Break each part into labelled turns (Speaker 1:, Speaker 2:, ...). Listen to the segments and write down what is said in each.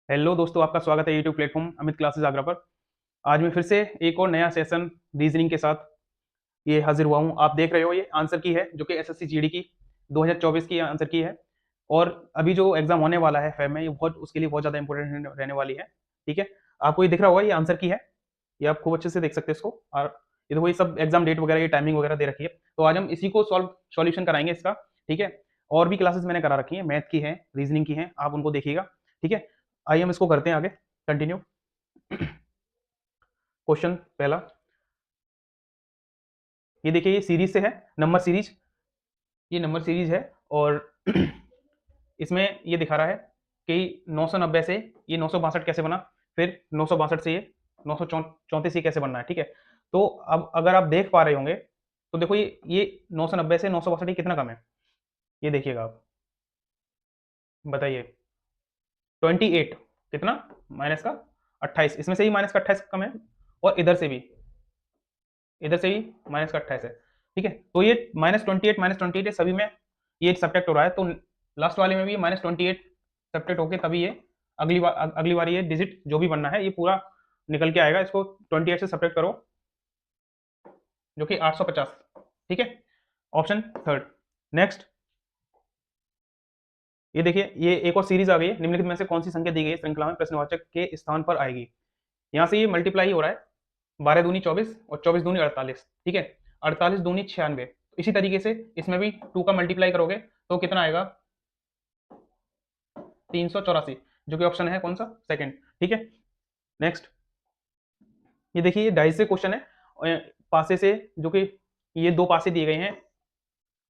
Speaker 1: Hello दोस्तों, आपका स्वागत है YouTube platform Amit classes Agra पर। आज मैं फिर से एक और नया सेशन रीजनिंग के साथ ये हाजिर हुआ हूँ। आप देख रहे हो ये आंसर की है जो कि एसएससी जीडी की 2024 की आंसर की है। और अभी जो एग्जाम होने वाला है फेब में, ये बहुत उसके लिए बहुत ज़्यादा इंपॉर्टेंट रहने वाली है। ठीक है, आपको ये दिख रहा होगा, ये आंसर की है। ये आप खूब अच्छे से देख सकते हैं इसको। और ये देखो, ये सब एग्जाम डेट वगैरह, ये टाइमिंग वगैरह दे रखी है। तो आज हम इसी को सॉल्यूशन कराएंगे इसका। ठीक है, और भी क्लासेस मैंने करा रखी है, मैथ की है, रीजनिंग की है, आप उनको देखिएगा। ठीक है, आइए हम इसको करते हैं आगे कंटिन्यू। क्वेश्चन पहला, ये देखिए, ये सीरीज से है, नंबर सीरीज। ये नंबर सीरीज है और इसमें ये दिखा रहा है कि 990 से ये 962 कैसे बना, फिर 962 से ये 934 ये कैसे बनना है। ठीक है, तो अब अगर आप देख पा रहे होंगे तो देखो, ये 990 से 962 कितना कम है, ये देखिएगा आप, बताइए। 28 कितना, माइनस का 28, इसमें से ही माइनस का 28 कम है, और इधर से भी माइनस का 28 है। ठीक है, तो ये -28 सभी में ये सब्ट्रैक्ट हो रहा है, तो लास्ट वाले में भी -28 सब्ट्रैक्ट होके तभी ये अगली बार ये डिजिट जो भी बनना है ये पूरा निकल के आएगा। इसको 28 से सब्ट्रैक्ट करो, जो कि 850। ठीक है, ऑप्शन थर्ड। नेक्स्ट, ये देखिए, ये एक और सीरीज आ गई है। निम्नलिखित में से कौन सी संख्या दी गई है श्रृंखला में प्रश्नवाचक के स्थान पर आएगी। यहाँ से ये मल्टीप्लाई हो रहा है, 12 दूनी 24 और 24 दूनी 48। ठीक है, 48 दूनी 96। इसी तरीके से इसमें भी 2 का मल्टीप्लाई करोगे तो कितना आएगा, 384, जो कि ऑप्शन है कौन सा, सेकंड। ठीक है, नेक्स्ट, ये देखिए, ये डाइस से क्वेश्चन है, पासे से, जो कि ये दो पासे दिए गए हैं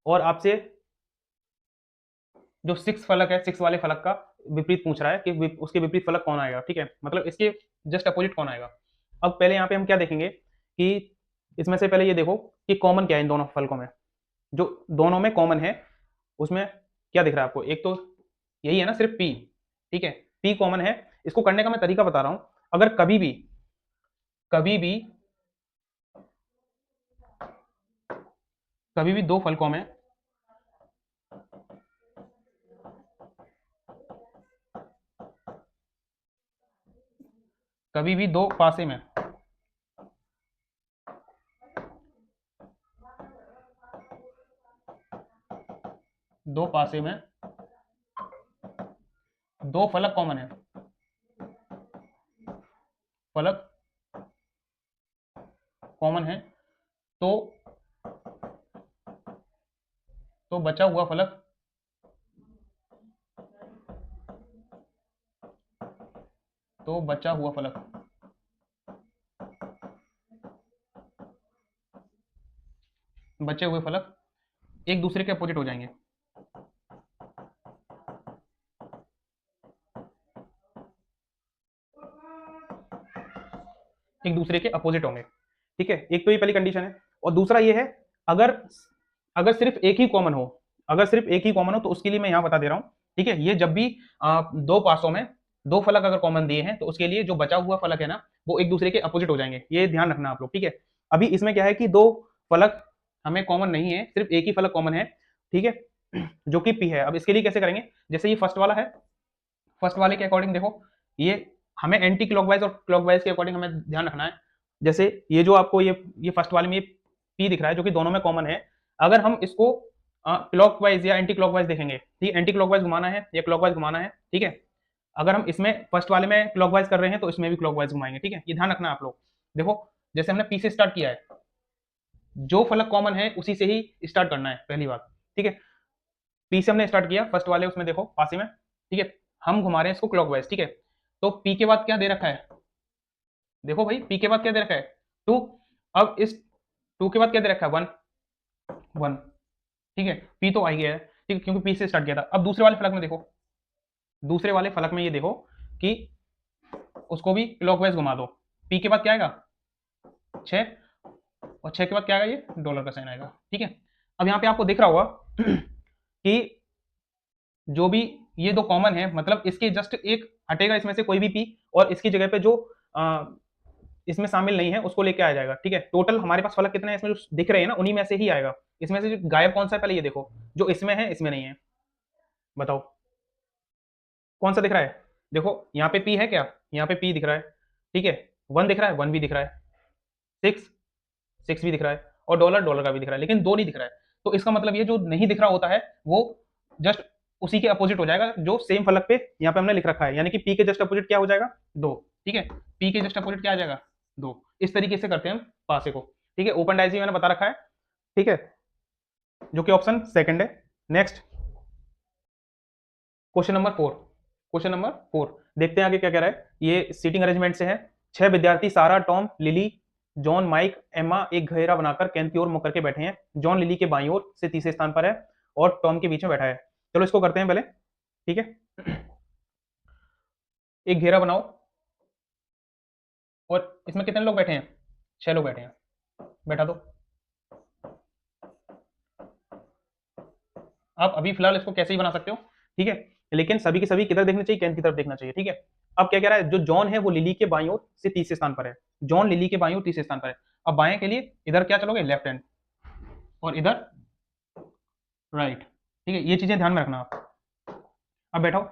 Speaker 1: और आपसे जो 6 फलक है, 6 वाले फलक का विपरीत पूछ रहा है कि उसके विपरीत फलक कौन आएगा। ठीक है, मतलब इसके जस्ट अपोजिट कौन आएगा। अब पहले यहाँ पे हम क्या देखेंगे कि इसमें से पहले ये देखो कि कॉमन क्या है इन दोनों फलकों में, जो दोनों में कॉमन है उसमें क्या दिख रहा है आपको। एक तो यही है ना, सिर्फ पी। ठीक है, पी कॉमन है। इसको करने का मैं तरीका बता रहा हूं। अगर कभी भी कभी भी दो फलकों में कभी भी दो पासे में दो पासे में दो फलक कॉमन है, फलक कॉमन है, तो बचा हुआ फलक बचा हुआ फलक बचे हुए फलक एक दूसरे के अपोजिट हो जाएंगे। एक दूसरे के अपोजिट होंगे। ठीक है, एक तो ये पहली कंडीशन है। और दूसरा ये है, अगर अगर सिर्फ एक ही कॉमन हो, तो उसके लिए मैं यहां बता दे रहा हूं। ठीक है, ये जब भी दो पासों में दो फलक अगर कॉमन दिए हैं तो उसके लिए जो बचा हुआ फलक है ना, वो एक दूसरे के अपोजिट हो जाएंगे। ये ध्यान रखना आप लोग। ठीक है, अभी इसमें क्या है कि दो फलक हमें कॉमन नहीं है, सिर्फ एक ही फलक कॉमन है। ठीक है, जो कि पी है। अब इसके लिए कैसे करेंगे, जैसे ये फर्स्ट वाला है, फर्स्ट वाले के अकॉर्डिंग देखो, ये हमें एंटी क्लॉकवाइज और क्लॉकवाइज के अकॉर्डिंग हमें ध्यान रखना है। जैसे ये जो आपको ये फर्स्ट वाले में ये पी दिख रहा है, जो कि दोनों में कॉमन है। अगर हम इसको क्लॉकवाइज या एंटी क्लॉकवाइज देखेंगे, ठीक है, एंटी क्लॉकवाइज घुमाना है या क्लॉकवाइज घुमाना है। ठीक है, अगर हम इसमें फर्स्ट वाले में क्लॉकवाइज कर रहे हैं तो इसमें भी क्लॉकवाइज घुमाएंगे। ठीक है, ये ध्यान रखना आप लोग। देखो, जैसे हमने पी से स्टार्ट किया है, जो फलक कॉमन है उसी से ही स्टार्ट करना है, पहली बात। ठीक है, पी से हमने स्टार्ट किया, फर्स्ट वाले उसमें देखो पासी में। ठीक है, हम घुमा रहे हैं इसको क्लॉकवाइज। ठीक है, तो पी के बाद क्या दे रखा है, देखो भाई, पी के बाद क्या दे रखा है, 2। अब इस 2 के बाद क्या दे रखा है, 1 1। ठीक है, पी तो आ गया है, ठीक है, क्योंकि पी से स्टार्ट किया था। अब दूसरे वाले फलक में देखो, दूसरे वाले फलक में ये देखो कि उसको भी क्लॉकवाइज घुमा दो। पी के बाद क्या आएगा, 6, और 6 के बाद क्या आएगा, ये डॉलर का साइन आएगा। ठीक है, अब यहाँ पे आपको दिख रहा होगा कि जो भी ये दो कॉमन है, मतलब इसके जस्ट एक हटेगा इसमें से कोई भी पी, और इसकी जगह पे जो इसमें शामिल नहीं है उसको लेके आ जाएगा। ठीक है, टोटल हमारे पास फलक कितने हैं इसमें जो दिख रहे हैं ना, उन्हीं में से ही आएगा। इसमें से जो गायब कौन सा है, पहले ये देखो, जो इसमें है इसमें नहीं है, बताओ कौन सा दिख रहा है। देखो यहाँ पे पी है क्या, यहाँ पे पी दिख रहा है, ठीक है, 1 दिख रहा है, 1 भी दिख रहा है, 6 6 भी दिख रहा है, और डॉलर डॉलर का भी दिख रहा है, लेकिन 2 नहीं दिख रहा है। तो इसका मतलब ये जो नहीं दिख रहा होता है वो जस्ट उसी के अपोजिट हो जाएगा जो सेम फलक पे यहाँ पे हमने लिख रखा है, यानी कि पी के जस्ट अपोजिट क्या हो जाएगा, 2। ठीक है, पी के जस्ट अपोजिट क्या आ जाएगा, 2। इस तरीके से करते हैं हम पासे को। ठीक है, ओपन डायसी मैंने बता रखा है, ठीक है, जो कि ऑप्शन सेकंड है। Next question number 4, question number 4 देखते हैं आगे क्या कह रहा है। ये सीटिंग अरेंजमेंट से है। 6 विद्यार्थी Sara, Tom, Lily, John, Mike, Emma एक घेरा बनाकर केंद्र की ओर मुख करके बैठे हैं। जॉन लिली के बाईं ओर से तीसरे स्थान पर है और टॉम के बीच में बैठा है। चलो इसको करते हैं पहले, ठीक है। एक घेरा बनाओ और इसमें कितने लोग बैठे हैं, 6 लोग बैठे हैं, बैठा दो। आप अभी फिलहाल इसको कैसे ही बना सकते हो, ठीक है, लेकिन सभी के सभी किधर देखना चाहिए, केंद्र की तरफ देखना चाहिए, ठीक है। अब क्या कह रहा है, जो जॉन है वो लिली के बाईं ओर से तीसरे स्थान पर है। जॉन लिली के बाईं ओर तीसरे स्थान पर है। अब बाएं के लिए इधर क्या चलोगे, लेफ्ट हैंड, और इधर राइट, ठीक है, ये चीजें ध्यान में रखना आप। अब बैठाओ,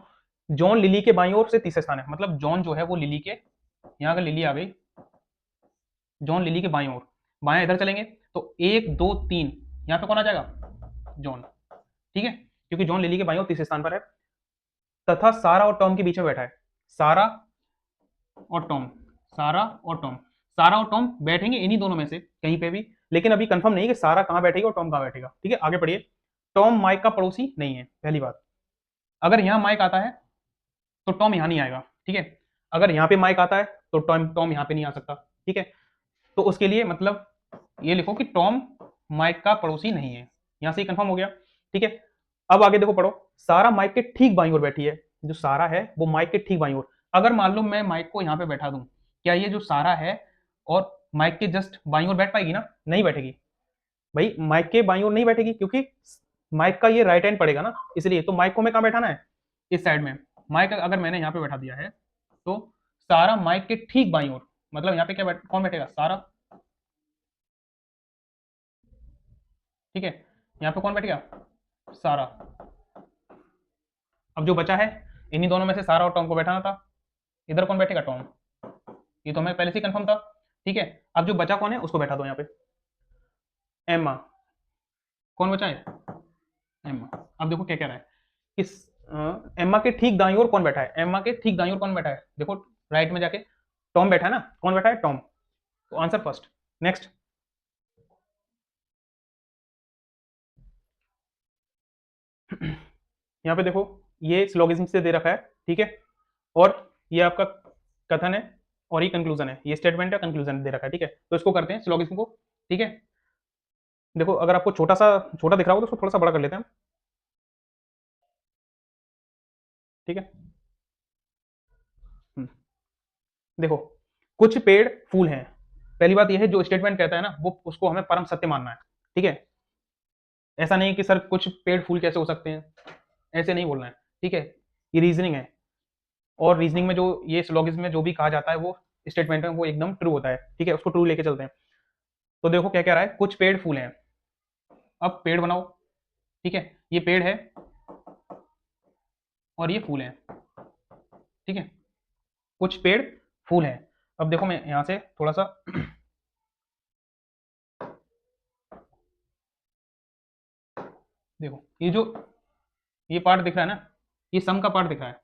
Speaker 1: जॉन लिली के बाईं ओर से तीसरे स्थान है, मतलब जॉन जो है वो लिली के, यहाँ अगर लिली आ गई, जॉन लिली के बाईं ओर, बाएं इधर चलेंगे तो 1 2 3, यहाँ पे कौन आ जाएगा, जॉन, ठीक है, क्योंकि जॉन लिली के बाईं ओर तीसरे स्थान पर है। तथा सारा और टॉम के बीच में बैठा है। सारा और टॉम, सारा और टॉम, सारा और टॉम बैठेंगे इन्हीं दोनों में से कहीं पे भी, लेकिन अभी कंफर्म नहीं कि सारा कहां बैठेगा और टॉम कहां बैठेगा, ठीक है। आगे पढ़िए। टॉम माइक का पड़ोसी नहीं है, पहली बात। अगर यहां माइक आता है तो टॉम यहां नहीं आएगा, ठीक है। अगर यहां पे माइक आता है तो टॉम टॉम यहां पे नहीं आ सकता, ठीक है। तो उसके लिए मतलब ये लिखो कि टॉम माइक का पड़ोसी नहीं है, यहां से कंफर्म हो गया, ठीक है। अब आगे देखो, पढ़ो। सारा माइक के ठीक बाईं ओर बैठी है, जो सारा है वो माइक के ठीक बाईं ओर। अगर मान लो मैं माइक को यहाँ पे बैठा दूं, क्या ये जो सारा है और माइक के जस्ट बाईं ओर बैठ पाएगी ना, नहीं बैठेगी भाई, माइक के बाईं ओर नहीं बैठेगी, क्योंकि माइक का ये राइट हैंड पड़ेगा ना, इसलिए। तो माइक को मैं कहाँ बैठाना है, इस साइड में। माइक अगर मैंने यहाँ पे बैठा दिया है तो सारा माइक के ठीक बाईं ओर, मतलब यहाँ पे क्या कौन बैठेगा, सारा, ठीक है। यहाँ पे कौन बैठेगा, सारा। अब जो बचा है, इन्हीं दोनों में से सारा और टॉम को बैठाना था। इधर कौन बैठेगा, टॉम, ये तो हमें पहले से कंफर्म था, ठीक है। अब जो बचा कौन है उसको बैठा दो यहाँ पे, एम्मा। कौन बचा है, एम्मा। अब देखो क्या कह रहा है, इस एम्मा के ठीक दाईं ओर कौन बैठा है, एम्मा के ठीक दाईं ओर कौन बैठा है, देखो राइट में जाके, टॉम बैठा है ना, कौन बैठा है, टॉम। तो आंसर फर्स्ट। नेक्स्ट, यहाँ पे देखो, ये सिलोगिज्म से दे रखा है, ठीक है, और ये आपका कथन है और ये कंक्लूजन है, ये स्टेटमेंट है, कंक्लूजन दे रखा है, ठीक है। तो इसको करते हैं सिलोगिज्म को, ठीक है। देखो अगर आपको छोटा दिख रहा हो तो उसको थोड़ा सा बड़ा कर लेते हैं, ठीक है। देखो, कुछ पेड़ फूल हैं। पहली बात यह है, जो स्टेटमेंट कहता है ना वो उसको हमें परम सत्य मानना है, ठीक है। ऐसा नहीं कि सर कुछ पेड़ फूल कैसे हो सकते हैं, ऐसे नहीं बोलना है, ठीक है। ये रीजनिंग है, और रीजनिंग में जो ये सिलोगिज्म में जो भी कहा जाता है वो स्टेटमेंट में वो एकदम ट्रू होता है, ठीक है, उसको ट्रू लेके चलते हैं। तो देखो क्या कह रहा है, कुछ पेड़ फूल हैं। अब पेड़ बनाओ, ठीक है, ये पेड़ है और ये फूल है, ठीक है, कुछ पेड़ फूल हैं। अब देखो मैं यहां से थोड़ा सा देखो, ये जो ये पार्ट दिख रहा है ना, ये सम का पार्ट दिख रहा है,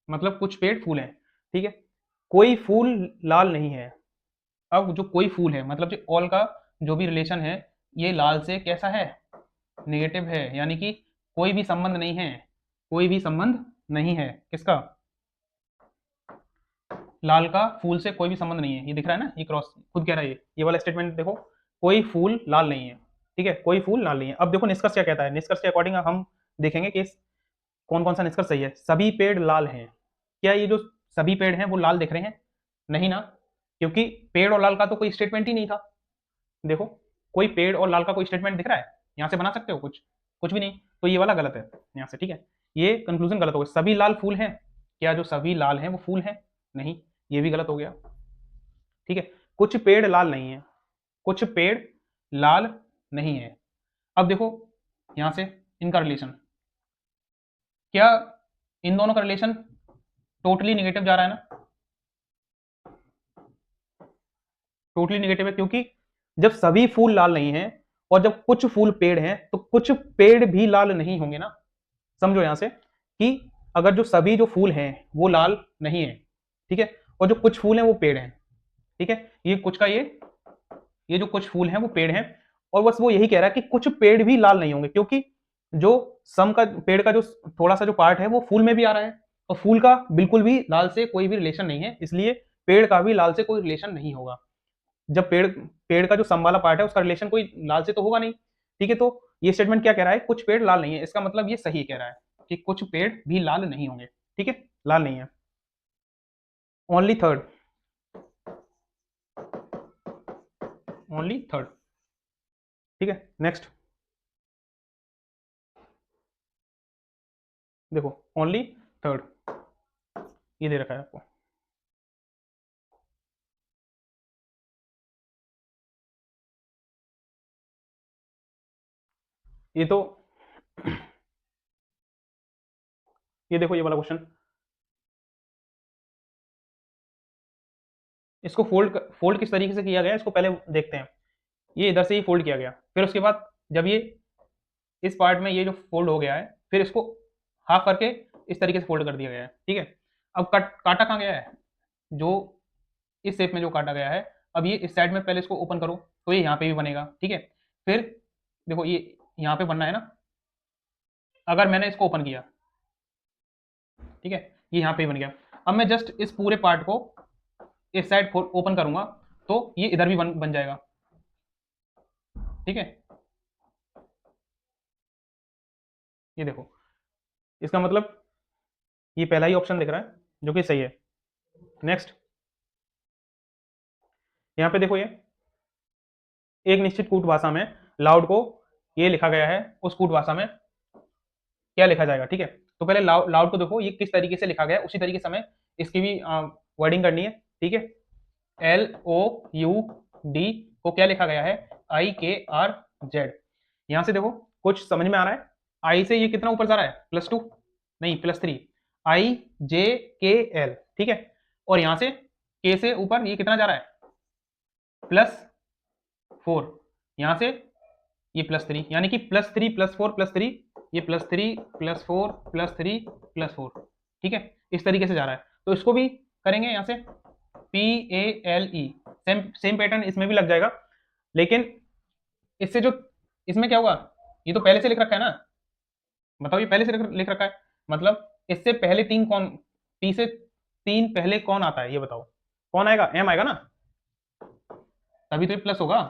Speaker 1: मतलब कुछ पेड़ फूल हैं, ठीक है। कोई फूल लाल नहीं है। अब जो कोई फूल है मतलब जो ऑल का जो भी रिलेशन है, ये लाल से कैसा है, नेगेटिव है, यानी कि कोई भी संबंध नहीं है, कोई भी संबंध नहीं है किसका, लाल का फूल से कोई भी संबंध नहीं है। ये दिख रहा है ना, ये क्रॉस खुद कह रहा है, ये वाला स्टेटमेंट देखो, कोई फूल लाल नहीं है, ठीक है, कोई फूल लाल नहीं है। अब देखो निष्कर्ष क्या कहता है, निष्कर्ष के अकॉर्डिंग हम देखेंगे कि कौन कौन सा निष्कर्ष सही है। सभी पेड़ लाल हैं। क्या ये जो सभी पेड़ हैं वो लाल दिख रहे हैं, नहीं ना, क्योंकि पेड़ और लाल का तो कोई स्टेटमेंट ही नहीं था। देखो, कोई पेड़ और लाल का कोई स्टेटमेंट दिख रहा है, यहाँ से बना सकते हो कुछ, कुछ भी नहीं। तो ये वाला गलत है यहाँ से, ठीक है, ये कंक्लूजन गलत हो गया। सभी लाल फूल हैं, क्या जो सभी लाल हैं वो फूल हैं, नहीं, ये भी गलत हो गया, ठीक है। कुछ पेड़ लाल नहीं है, कुछ पेड़ लाल नहीं है। अब देखो यहां से इनका रिलेशन, क्या इन दोनों का रिलेशन टोटली निगेटिव जा रहा है ना, टोटली निगेटिव है, क्योंकि जब सभी फूल लाल नहीं हैं और जब कुछ फूल पेड़ हैं तो कुछ पेड़ भी लाल नहीं होंगे ना। समझो यहां से कि अगर जो सभी जो फूल हैं वो लाल नहीं है, ठीक है, और जो कुछ फूल हैं वो पेड़ हैं, ठीक है, ये कुछ का ये जो कुछ फूल हैं वो पेड़ हैं, और बस वो यही कह रहा है कि कुछ पेड़ भी लाल नहीं होंगे, क्योंकि जो सम का पेड़ का जो थोड़ा सा जो पार्ट है वो फूल में भी आ रहा है, और फूल का बिल्कुल भी लाल से कोई भी रिलेशन नहीं है, इसलिए पेड़ का भी लाल से कोई रिलेशन नहीं होगा। जब पेड़ पेड़ का जो सम वाला पार्ट है उसका रिलेशन कोई लाल से तो होगा नहीं, ठीक है। तो ये स्टेटमेंट क्या कह रहा है, कुछ पेड़ लाल नहीं है, इसका मतलब ये सही कह रहा है कि कुछ पेड़ भी लाल नहीं होंगे, ठीक है, लाल नहीं है। ओनली थर्ड, ओनली थर्ड, ठीक है। नेक्स्ट देखो, ओनली थर्ड ये दे रखा है आपको। ये तो ये देखो ये वाला क्वेश्चन, इसको फोल्ड किस तरीके से किया गया इसको पहले देखते हैं। ये इधर से ही फोल्ड किया गया, फिर उसके बाद जब ये इस पार्ट में ये जो फोल्ड हो गया है, फिर इसको हाफ करके इस तरीके से फोल्ड कर दिया गया है, ठीक है। अब काटा कहाँ गया है, जो इस शेप में जो काटा गया है, अब ये इस साइड में पहले इसको ओपन करो तो ये यहाँ पे भी बनेगा, ठीक है। फिर देखो ये यहाँ पे बनना है ना, अगर मैंने इसको ओपन किया, ठीक है, ये यहाँ पे ही बन गया। अब मैं जस्ट इस पूरे पार्ट को इस साइड ओपन करूंगा तो ये इधर भी बन जाएगा, ठीक है। ये देखो, इसका मतलब ये पहला ही ऑप्शन दिख रहा है जो कि सही है। नेक्स्ट, यहाँ पे देखो, ये एक निश्चित कूट भाषा में लाउड को ये लिखा गया है, उस कूट भाषा में क्या लिखा जाएगा, ठीक है। तो पहले लाउड को देखो ये किस तरीके से लिखा गया है, उसी तरीके से हमें इसकी भी वर्डिंग करनी है, ठीक है। LOUD को क्या लिखा गया है, IKRZ। यहां से देखो कुछ समझ में आ रहा है, आई से ये कितना ऊपर जा रहा है, +2 नहीं +3, IJKL, ठीक है। और यहां से के से ऊपर ये कितना जा रहा है, +4, यहां से ये +3, यानी कि +3 +4 +3, ये +3 +4 +3 +4, ठीक है, इस तरीके से जा रहा है। तो इसको भी करेंगे यहाँ से PALE, सेम सेम पैटर्न इसमें भी लग जाएगा, लेकिन इससे जो इसमें क्या होगा, ये तो पहले से लिख रखा है ना, बताओ ये पहले से लिख रखा है, मतलब इससे पहले तीन कौन, पी से तीन पहले कौन आता है, ये बताओ कौन आएगा, M आएगा ना, तभी तो ये प्लस होगा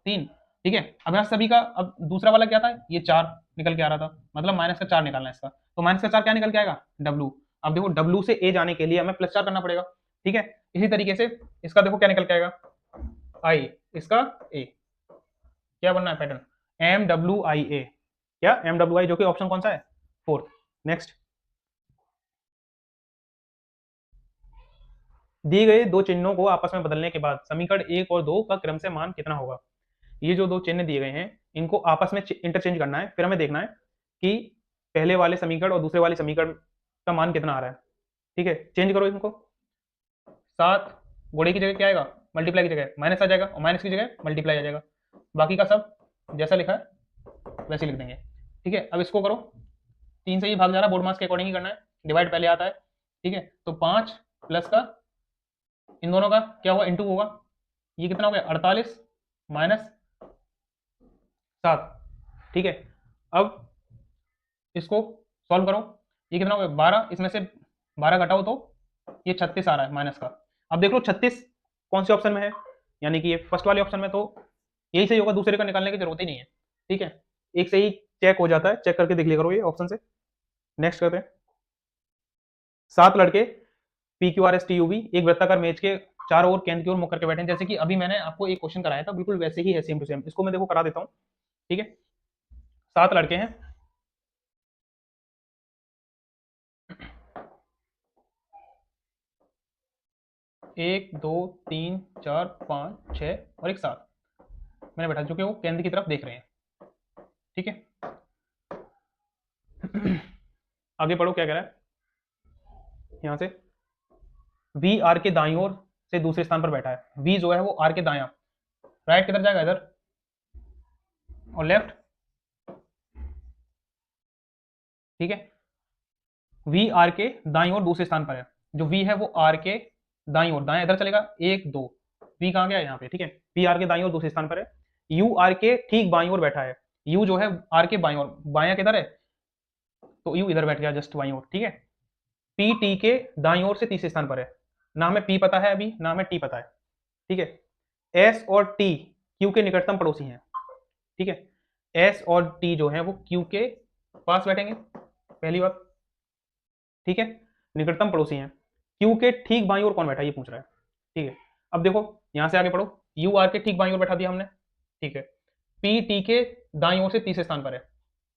Speaker 1: 3, ठीक है। अब यहाँ सभी का, अब दूसरा वाला क्या था, ये 4 निकल के आ रहा था, मतलब -4 निकालना है इसका, तो -4 क्या निकल के आएगा, W। अब देखो W से A जाने के लिए हमें +4 करना पड़ेगा, ठीक है। इसी तरीके से इसका देखो क्या निकल के आएगा, I, इसका A, क्या बनना है पैटर्न, MWIA, क्या MWI, जो कि ऑप्शन कौन सा है, 4th। नेक्स्ट, दिए गए दो चिन्हों को आपस में बदलने के बाद समीकरण 1 और 2 का क्रम से मान कितना होगा। ये जो दो चिन्ह दिए गए हैं इनको आपस में इंटरचेंज करना है, फिर हमें देखना है कि पहले वाले समीकरण और दूसरे वाले समीकरण का मान कितना आ रहा है, ठीक है। चेंज करो इनको, 7 गुणे की जगह क्या आएगा, मल्टीप्लाई की जगह माइनस आ जाएगा, और माइनस की जगह मल्टीप्लाई आ जाएगा, बाकी का सब जैसा लिखा है वैसे लिख देंगे, ठीक है। अब इसको करो, 3 से ही भाग जा रहा है, बोर्ड मास के अकॉर्डिंग ही करना है, डिवाइड पहले आता है, ठीक है। तो 5 प्लस का इन दोनों का क्या होगा, इंटू होगा, ये कितना हो गया, 48 -7, ठीक है। अब इसको सॉल्व करो, ये कितना हो गया 12, इसमें से 12 घटाओ तो ये 36 आ रहा है माइनस का। अब देख लो 36 कौन से ऑप्शन में है, यानी कि ये फर्स्ट वाले ऑप्शन में, तो यही सही होगा, दूसरे का निकालने की जरूरत ही नहीं है, ठीक है। एक से ही चेक हो जाता है, चेक करके देख लिया करो ये ऑप्शन से। नेक्स्ट करते हैं, 7 लड़के PQRSTUV एक वृत्ताकार मेज के चारों ओर केंद्र की ओर मुख करके बैठे हैं, जैसे कि अभी मैंने आपको एक क्वेश्चन कराया था, बिल्कुल वैसे ही है, सेम टू सेम। इसको मैं देखो करा देता हूँ, ठीक है। 7 लड़के हैं, 1 2 3 4 5 6 और एक 7 मैंने बैठा, जो कि वो केंद्र की तरफ देख रहे हैं, ठीक है। आगे पढ़ो क्या कह रहा है, यहां से वी आर के दाईं ओर से दूसरे स्थान पर बैठा है, वी जो है वो आर के दाया, राइट किधर जाएगा, इधर, और लेफ्ट, ठीक है, वी आर के दाईं ओर दूसरे स्थान पर है, जो वी है वो आर के दाईं ओर, दाएं इधर चलेगा, एक दो, वी कहां गया यहाँ पे, ठीक है, वी आर के दाईं ओर दूसरे स्थान पर है, यू आर के ठीक बाईं ओर बैठा है, यू जो है आर के बाईं ओर, बाया किधर है, तो यू इधर बैठ गया जस्ट बाईं ओर, ठीक है, पी टी के दाईं ओर से तीसरे स्थान पर है, ना हमें पी पता है अभी, ना हमें टी पता है, ठीक है, एस और टी क्यू के निकटतम पड़ोसी हैं, ठीक है, एस और टी जो है वो क्यू के पास बैठेंगे, पहली बात, ठीक है, निकटतम पड़ोसी हैं, क्यू के ठीक बाईं ओर कौन बैठा है ये पूछ रहा है, ठीक है, अब देखो यहां से आगे पढ़ो, यू आर के ठीक बाईं ओर बैठा दिया हमने, ठीक है, पी टी के दाईं ओर से तीसरे स्थान पर है,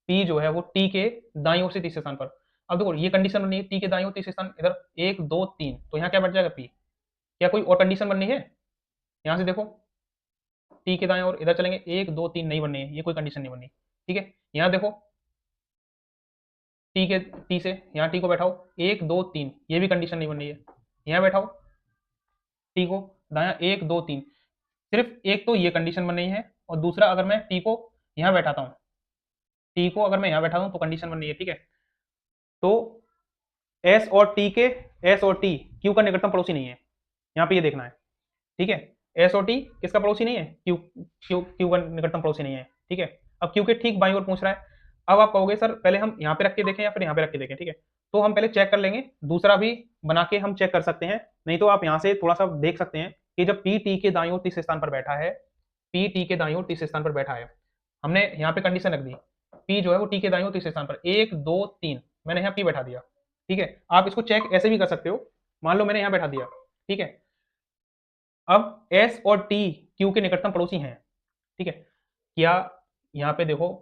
Speaker 1: पी जो है वो टी के दाईं ओर से तीसरे स्थान पर, अब देखो ये कंडीशन बननी है, टी के दाईं ओर तीसरे स्थान, इधर एक दो तीन, तो यहाँ क्या बैठ जाएगा, पी, क्या कोई और कंडीशन बननी है, यहां से देखो टी के दाएं ओर इधर चलेंगे, एक दो तीन नहीं बननी है, ये कोई कंडीशन नहीं बननी, ठीक है, यहाँ देखो टी के टी से यहाँ टी को बैठाओ, एक दो तीन, ये भी कंडीशन नहीं बननी है, यहाँ बैठाओ टी को दाया, एक दो तीन, सिर्फ एक तो ये कंडीशन बन रही है, और दूसरा अगर मैं टी को यहाँ बैठाता हूँ, टी को अगर मैं यहाँ बैठाता हूँ तो कंडीशन बन रही है, ठीक है, तो एस और टी के, एस और टी क्यू का निकटतम पड़ोसी नहीं है, यहाँ पे ये देखना है, ठीक है, एस और टी किसका पड़ोसी नहीं है, क्यू क्यू क्यू का निकटतम पड़ोसी नहीं है, ठीक है, अब क्यू के ठीक बाईं ओर पूछ रहा है, अब आप कहोगे सर पहले हम यहाँ पे रख के देखें या फिर यहाँ पे रख के देखें, ठीक है, तो हम पहले चेक कर लेंगे, दूसरा भी बना के हम चेक कर सकते हैं, नहीं तो आप यहाँ से थोड़ा सा देख सकते हैं कि जब पी टी के दाईं ओर तीसरे स्थान पर बैठा है, पी टी के दाईं ओर तीसरे स्थान पर बैठा है, हमने यहाँ पे कंडीशन रख दी, पी जो है वो टी के दाईं ओर तीसरे स्थान पर, एक दो तीन, मैंने यहाँ पी बैठा दिया, ठीक है, आप इसको चेक ऐसे भी कर सकते हो, मान लो मैंने यहाँ बैठा दिया, ठीक है, अब एस और टी क्यू के निकटतम पड़ोसी हैं, ठीक है, क्या यहाँ पे देखो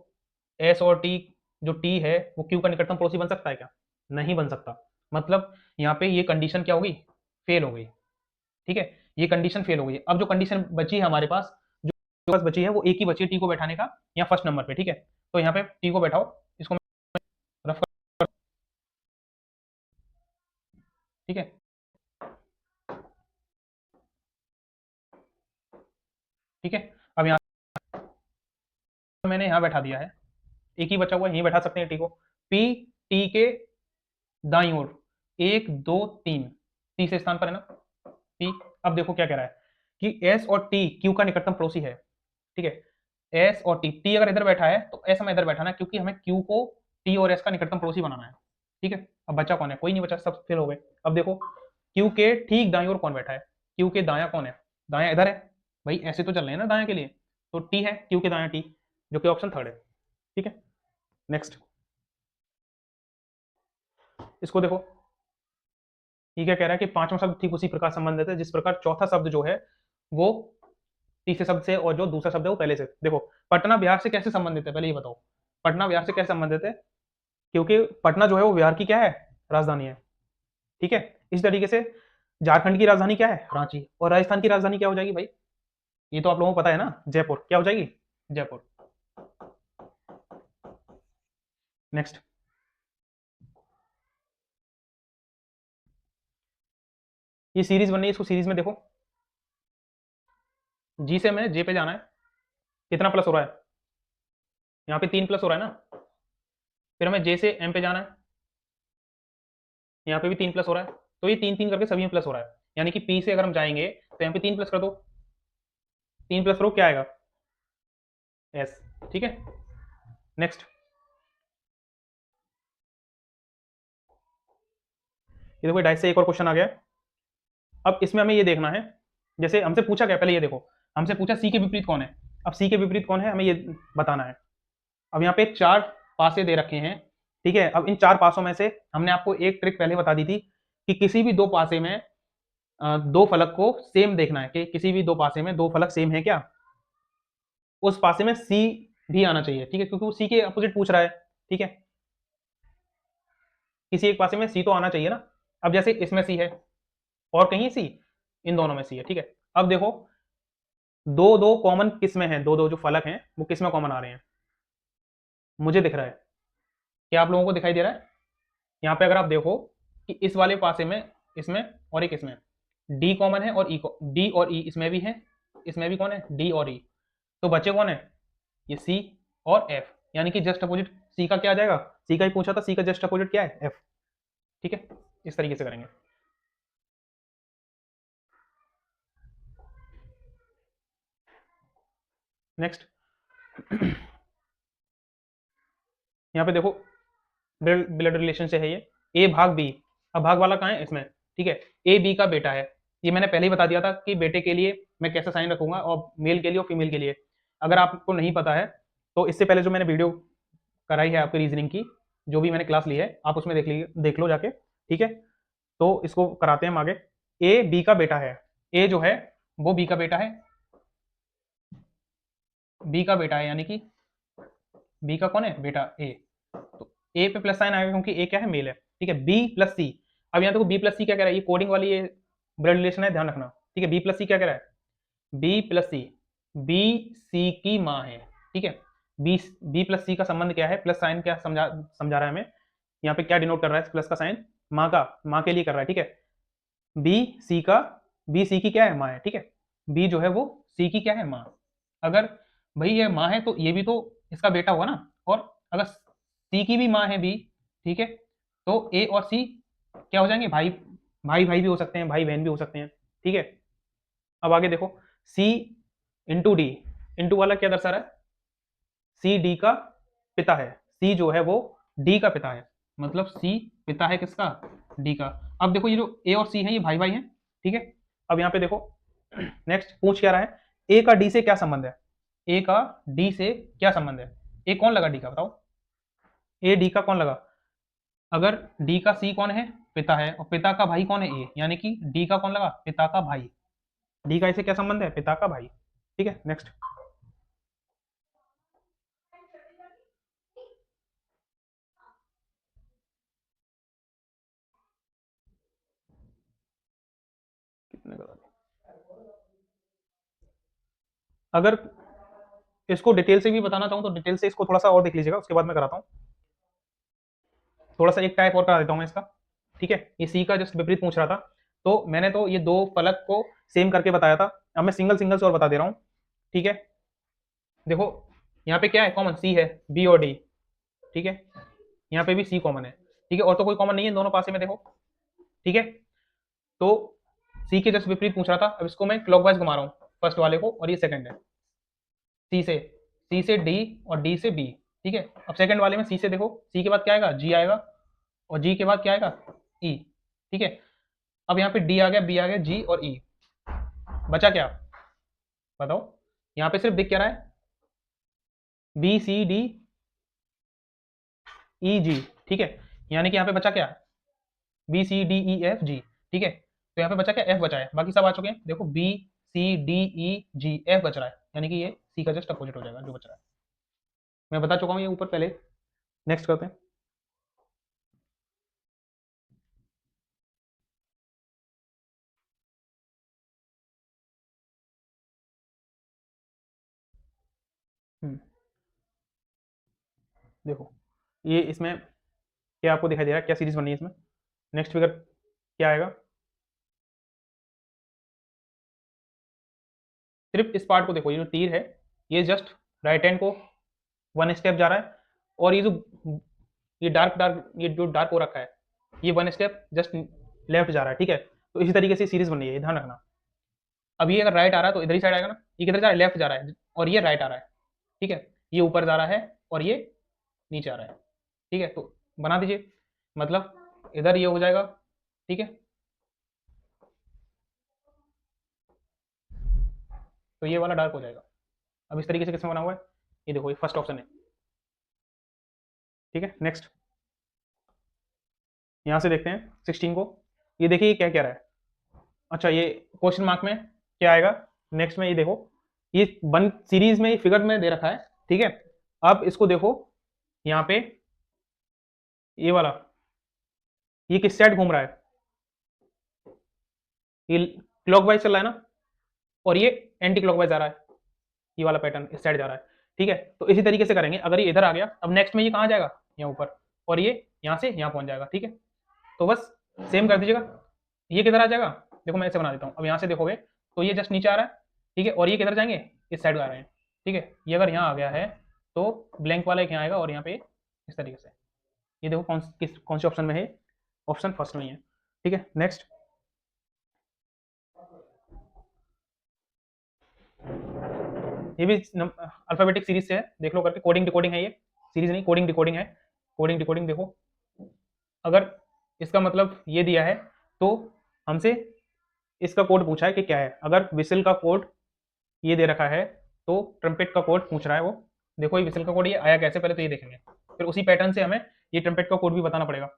Speaker 1: एस और टी, जो टी है वो क्यू का निकटतम पड़ोसी बन सकता है क्या, नहीं बन सकता, मतलब यहाँ पे ये कंडीशन क्या होगी, फेल हो गई, ठीक है, ये कंडीशन फेल हो गई, अब जो कंडीशन बची है हमारे पास, जो बस बची है वो एक ही बची है, टी को बैठाने का, या फर्स्ट नंबर पे, ठीक है, तो यहाँ पे टी को बैठाओ, इसको रफ कर, ठीक है, ठीक है, अब यहाँ मैंने यहाँ बैठा दिया है, एक ही बचा हुआ है, यहीं बैठा सकते हैं टी को, पी टी के दाईं ओर, एक दो तीन, तीसरे स्थान पर है ना पी, अब देखो क्या कह रहा है कि एस और टी क्यू का निकटतम पड़ोसी है, ठीक है, एस और टी, टी अगर इधर बैठा है तो एस हमें इधर बैठाना है, क्योंकि हमें क्यू को टी और एस का निकटतम पड़ोसी बनाना है, ठीक है, अब बचा कौन है, कोई नहीं बचा, सब फेल हो गए, अब देखो क्यू के ठीक दाईं ओर कौन बैठा है, क्यू के दाया कौन है, दाया इधर है, भाई ऐसे तो चल रहे हैं ना दाया के लिए, तो टी है, क्यू के दाया टी, जो कि ऑप्शन थर्ड है, ठीक है, नेक्स्ट, इसको देखो, ये क्या कह रहा है कि पांचवा शब्द ठीक उसी प्रकार संबंधित है जिस प्रकार चौथा शब्द जो है वो तीसरे शब्द से, और जो दूसरा शब्द है वो पहले से, देखो पटना बिहार से कैसे संबंधित है, पहले ये बताओ, पटना बिहार से कैसे संबंधित है, क्योंकि पटना जो है वो बिहार की क्या है, राजधानी है, ठीक है, इस तरीके से झारखंड की राजधानी क्या है, रांची, और राजस्थान की राजधानी क्या हो जाएगी भाई, ये तो आप लोगों को पता है ना, जयपुर, क्या हो जाएगी, जयपुर, नेक्स्ट, ये सीरीज बन रही है, इसको सीरीज में देखो, जी से हमें जे पे जाना है, कितना प्लस हो रहा है, यहाँ पे 3 प्लस हो रहा है ना, फिर हमें जे से एम पे जाना है, यहाँ पे भी 3 प्लस हो रहा है, तो ये 3 3 करके सभी में प्लस हो रहा है, यानी कि पी से अगर हम जाएंगे तो यहाँ पे 3 प्लस कर दो, 3 प्लस करो क्या आएगा, एस, ठीक है, नेक्स्ट, ये देखो डाइस से एक और क्वेश्चन आ गया, अब इसमें हमें ये देखना है, जैसे हमसे पूछा गया, पहले ये देखो हमसे पूछा सी के विपरीत कौन है, अब सी के विपरीत कौन है हमें ये बताना है, अब यहाँ पे 4 पासे दे रखे हैं, ठीक है, अब इन 4 पासों में से हमने आपको एक ट्रिक पहले बता दी थी कि किसी भी दो पासे में दो फलक को सेम देखना है, कि किसी भी दो पासे में दो फलक सेम है क्या, उस पासे में सी भी आना चाहिए, ठीक है, क्योंकि वो सी के अपोजिट पूछ रहा है, ठीक है, किसी एक पासे में सी तो आना चाहिए ना, अब जैसे इसमें सी है और कहीं सी, इन दोनों में सी है, ठीक है, अब देखो दो दो कॉमन किस में है, दो दो जो फलक हैं वो किस में कॉमन आ रहे हैं, मुझे दिख रहा है, क्या आप लोगों को दिखाई दे रहा है, यहाँ पे अगर आप देखो कि इस वाले पासे में, इसमें और एक इसमें डी कॉमन है और ई, डी और ई इसमें भी है, इसमें भी कौन है, डी और ई। तो बचे कौन है, ये सी और एफ, यानी कि जस्ट अपोजिट सी का क्या आ जाएगा, सी का ही पूछा था, सी का जस्ट अपोजिट क्या है, एफ। ठीक है, इस तरीके से करेंगे। नेक्स्ट यहाँ पे देखो ब्लड रिलेशन से है ये, ए भाग बी। अब भाग वाला कहाँ है, इसमें। ठीक है, ए बी का बेटा है। ये मैंने पहले ही बता दिया था कि बेटे के लिए मैं कैसे साइन रखूंगा और मेल के लिए और फीमेल के लिए। अगर आपको नहीं पता है तो इससे पहले जो मैंने वीडियो कराई है आपकी रीजनिंग की, जो भी मैंने क्लास ली है, आप उसमें देख लो जाके। ठीक है, तो इसको कराते हैं हम आगे। ए बी का बेटा है, ए जो है वो बी का बेटा है, बी का बेटा है, यानी कि बी का कौन है बेटा, ए। तो ए पे प्लस साइन आएगा क्योंकि ए क्या है, मेल है। ठीक है, बी प्लस सी। अब यहाँ देखो बी प्लस सी क्या कह रहा है, ये कोडिंग वाली ये ब्लड रिलेशन है, ध्यान रखना। ठीक है, बी प्लस सी क्या कह रहा है, बी प्लस सी, बी सी की माँ है। ठीक है, बी प्लस सी का संबंध क्या है, प्लस साइन क्या समझा रहा है हमें, यहाँ पे क्या डिनोट कर रहा है प्लस का साइन, माँ का, माँ के लिए कर रहा है। ठीक है, बी सी का, बी सी की क्या है, माँ है। ठीक है, बी जो है वो सी की क्या है, माँ। अगर भाई ये माँ है तो ये भी तो इसका बेटा होगा ना, और अगर सी की भी माँ है बी, ठीक है, तो ए और सी क्या हो जाएंगे, भाई भाई भाई भी हो सकते हैं, भाई बहन भी हो सकते हैं। ठीक है, अब आगे देखो, सी इंटू डी, इंटू वाला क्या दर्शा रहा है, सी डी का पिता है, सी जो है वो डी का पिता है, मतलब सी पिता है किसका, डी का। अब देखो ये जो ए और सी है ये भाई भाई हैं। ठीक है, अब यहाँ पे देखो नेक्स्ट पूछ क्या रहा है, ए का डी से क्या संबंध है, ए का डी से क्या संबंध है, ए कौन लगा डी का, बताओ, ए डी का कौन लगा। अगर डी का सी कौन है, पिता है, और पिता का भाई कौन है, ए, यानी कि डी का कौन लगा, पिता का भाई। डी का इसे क्या संबंध है, पिता का भाई। ठीक है, नेक्स्ट। कितने का, अगर इसको डिटेल से भी बताना चाहूँ तो डिटेल से इसको थोड़ा सा और देख लीजिएगा, उसके बाद मैं कराता हूँ। थोड़ा सा एक टाइप और करा देता हूँ मैं इसका। ठीक है, ये सी का जस्ट विपरीत पूछ रहा था, तो मैंने तो ये दो फलक को सेम करके बताया था। अब मैं सिंगल सिंगल से और बता दे रहा हूँ। ठीक है, देखो यहाँ पे क्या है, कॉमन सी है, बी और डी। ठीक है, यहाँ पे भी सी कॉमन है। ठीक है, और तो कोई कॉमन नहीं है दोनों पासे में, देखो। ठीक है, तो सी के जस्ट विपरीत पूछ रहा था, अब इसको मैं क्लॉकवाइज घुमा रहा हूँ, फर्स्ट वाले को, और ये सेकंड है, सी से डी और डी से बी। ठीक है, अब सेकंड वाले में सी से देखो, सी के बाद क्या आएगा, जी आएगा, और जी के बाद क्या आएगा, ई। ठीक है, अब यहाँ पे डी आ गया, बी आ गया, जी और ई, बचा क्या, बताओ। यहाँ पे सिर्फ दिख क्या रहा है, बी सी डी ई जी। ठीक है, यानी कि यहाँ पे बचा क्या, B C D E F G. ठीक है, तो यहाँ पे बचा क्या, एफ बचा है, बाकी सब आ चुके हैं। देखो बी सी डी ई जी, एफ बच रहा है, यानी कि ये सी का जस्ट अपोजिट हो जाएगा जो बच रहा है, मैं बता चुका हूँ ये ऊपर पहले। नेक्स्ट करते हैं। देखो ये इसमें क्या आपको दिखाई दे रहा है, क्या सीरीज बनी है इसमें। नेक्स्ट फिगर क्या आएगा, सिर्फ इस पार्ट को देखो, ये जो तीर है ये जस्ट राइट हैंड को वन स्टेप जा रहा है, और ये जो ये डार्क ये जो डार्क हो रखा है ये वन स्टेप जस्ट लेफ्ट जा रहा है। ठीक है, तो इसी तरीके से सीरीज बनी है, ये ध्यान रखना। अब ये अगर राइट आ रहा है तो इधर ही साइड आएगा ना, ये किधर जा रहा है, लेफ्ट जा रहा है, और ये राइट आ रहा है। ठीक है, ये ऊपर जा रहा है और ये नीचे आ रहा है। ठीक है, तो बना दीजिए, मतलब इधर ये हो जाएगा। ठीक है, तो ये वाला डार्क हो जाएगा। अब इस तरीके से किसमें बना हुआ है, ये देखो ये फर्स्ट ऑप्शन है। ठीक है, नेक्स्ट यहाँ से देखते हैं 16 को, ये देखिए ये क्या कह रहा है। अच्छा, ये क्वेश्चन मार्क में क्या आएगा, नेक्स्ट में ये देखो, ये वन सीरीज में फिगर में दे रखा है। ठीक है, अब इसको देखो, यहाँ पे ये वाला, ये किस साइड घूम रहा है, ये क्लॉकवाइज चल रहा है ना, और ये एंटी क्लॉकवाइज आ रहा है, ये वाला पैटर्न इस साइड जा रहा है। ठीक है, तो इसी तरीके से करेंगे। अगर ये इधर आ गया, अब नेक्स्ट में ये कहाँ जाएगा, यहाँ ऊपर, और ये यहाँ से यहाँ पहुंच जाएगा। ठीक है, तो बस सेम कर दीजिएगा। ये किधर आ जाएगा, देखो मैं ऐसे बना देता हूँ, अब यहाँ से देखोगे तो ये जस्ट नीचे आ रहा है, ठीक है, और ये किधर जाएंगे, इस साइड आ रहे हैं, ठीक है। ये अगर यहाँ आ गया है तो ब्लैंक वाला एक यहाँ आएगा और यहाँ पे इस तरीके से। ये देखो कौन से ऑप्शन में है, ऑप्शन फर्स्ट में ही है, ठीक है। नेक्स्ट, ये भी अल्फाबेटिक सीरीज से है, देख लो करके, कोडिंग डिकोडिंग है ये, सीरीज नहीं, कोडिंग डिकोडिंग है। कोडिंग डिकोडिंग देखो, अगर इसका मतलब ये दिया है तो हमसे इसका कोड पूछा है कि क्या है। अगर विसल का कोड ये दे रखा है तो ट्रम्पेट का कोड पूछ रहा है वो। देखो ये विसल का कोड ये आया कैसे, पहले तो ये देखेंगे, फिर उसी पैटर्न से हमें ये ट्रम्पेट का कोड भी बताना पड़ेगा।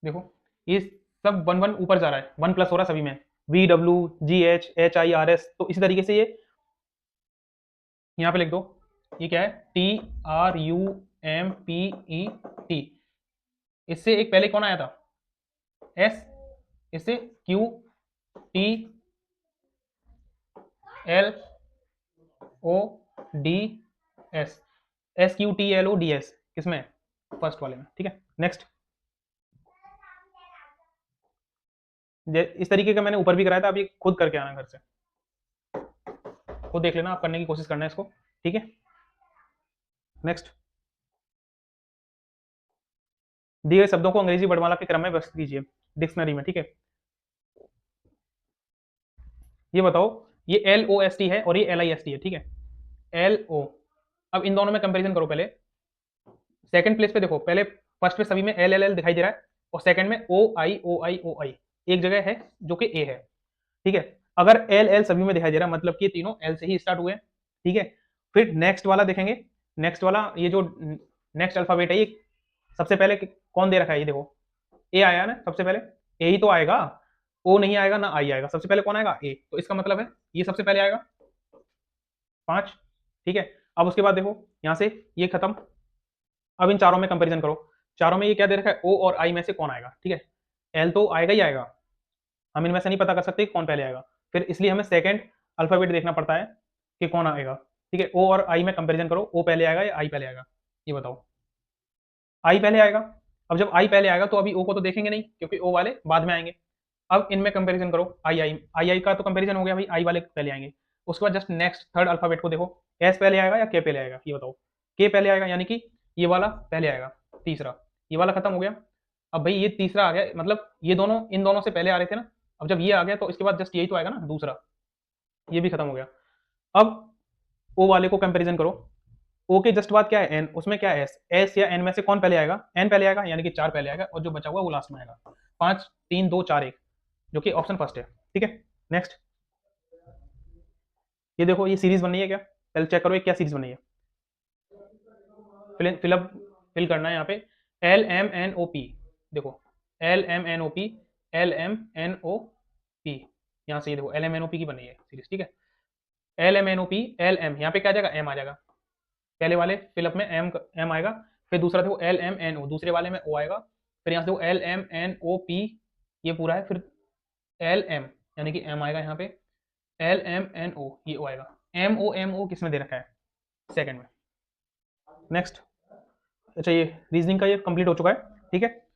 Speaker 1: देखो ये सब वन वन ऊपर जा रहा है, वन प्लस हो रहा है सभी में, VWGH HIRS, तो इसी तरीके से ये यहाँ पे लिख दो। ये क्या है, TRUMPET, इससे एक पहले कौन आया था, S, इससे QTLODS, SQTLODS किसमें, फर्स्ट वाले में, ठीक है। नेक्स्ट, इस तरीके का मैंने ऊपर भी कराया था, अब ये खुद करके आना घर से, खुद देख लेना, आप करने की कोशिश करना है इसको, ठीक है। नेक्स्ट, दिए गए शब्दों को अंग्रेजी वर्णमाला के क्रम में व्यवस्थित कीजिए डिक्शनरी में, ठीक है। ये बताओ, ये LOST है और ये LIST है, ठीक है, LO। अब इन दोनों में कंपैरिजन करो पहले। सेकंड प्लेस पे देखो, पहले फर्स्ट पे सभी में LLL दिखाई दे रहा है, और सेकंड में OI एक जगह है जो कि A है, ठीक है। अगर LL सभी में दिखाई दे रहा है मतलब कि ये तीनों L से ही स्टार्ट हुए हैं, ठीक है। फिर नेक्स्ट वाला देखेंगे, नेक्स्ट वाला ये जो नेक्स्ट अल्फाबेट है, ये सबसे पहले कौन दे रखा है, ये देखो A आया ना सबसे पहले, A ही तो आएगा, O नहीं आएगा ना I आएगा, सबसे पहले कौन आएगा, A, तो इसका मतलब है ये सबसे पहले आएगा 5, ठीक है। अब उसके बाद देखो यहाँ से ये खत्म, अब इन चारों में कंपैरिजन करो, चारों में ये क्या दे रखा है, O और I में से कौन आएगा, ठीक है। L तो आएगा ही आएगा, हम इनमें से नहीं पता कर सकते कौन पहले आएगा, फिर इसलिए हमें सेकंड अल्फाबेट देखना पड़ता है कि कौन आएगा, ठीक है। O और I में कंपैरिजन करो, O पहले आएगा या I पहले आएगा, ये बताओ। I पहले आएगा। अब जब I पहले आएगा तो अभी O को तो देखेंगे नहीं क्योंकि O वाले बाद में आएंगे। अब इनमें कंपैरिजन करो, आई का तो कंपैरिजन हो गया भाई, आई वाले पहले आएंगे। उसके बाद जस्ट नेक्स्ट थर्ड अल्फाबेट को देखो, एस पहले आएगा या के पहले आएगा, ये बताओ। के पहले आएगा, यानी कि ये वाला पहले आएगा, तीसरा, ये वाला खत्म हो गया। अब भाई ये तीसरा आ गया, मतलब ये दोनों इन दोनों से पहले आ रहे थे ना, अब जब ये आ गया तो इसके बाद जस्ट यही तो आएगा ना दूसरा, ये भी खत्म हो गया। अब ओ वाले को कंपेरिजन करो, ओ के जस्ट बाद क्या है, एन, उसमें क्या है, एस, एस या एन में से कौन पहले आएगा, एन पहले आएगा, यानी कि 4 पहले आएगा, और जो बचा हुआ वो लास्ट में आएगा। 5 3 2 4 1, जो कि ऑप्शन फर्स्ट है, ठीक है। नेक्स्ट, ये देखो ये सीरीज बन रही है क्या, पहले चेक करो ये क्या सीरीज बनी है। फिलअप फिल करना है यहाँ पे, LMNOP, देखो LMNOP, LMNOP, यहाँ से ये देखो LMNOP की बनी है सीरीज, ठीक है। LMNOP, LM, यहाँ पे क्या आ जाएगा, M आ जाएगा, पहले वाले फिलअप में M आएगा, फिर दूसरा देखो LMNO, दूसरे वाले में O आएगा, फिर यहाँ से देखो LMNOP, ये पूरा है, फिर LM, यानी कि M आएगा यहाँ पे, LMNO, ये O आएगा, MO किसमें दे रखा है, सेकंड में। नेक्स्ट, अच्छा ये रीजनिंग का ये कंप्लीट हो चुका है, ठीक है।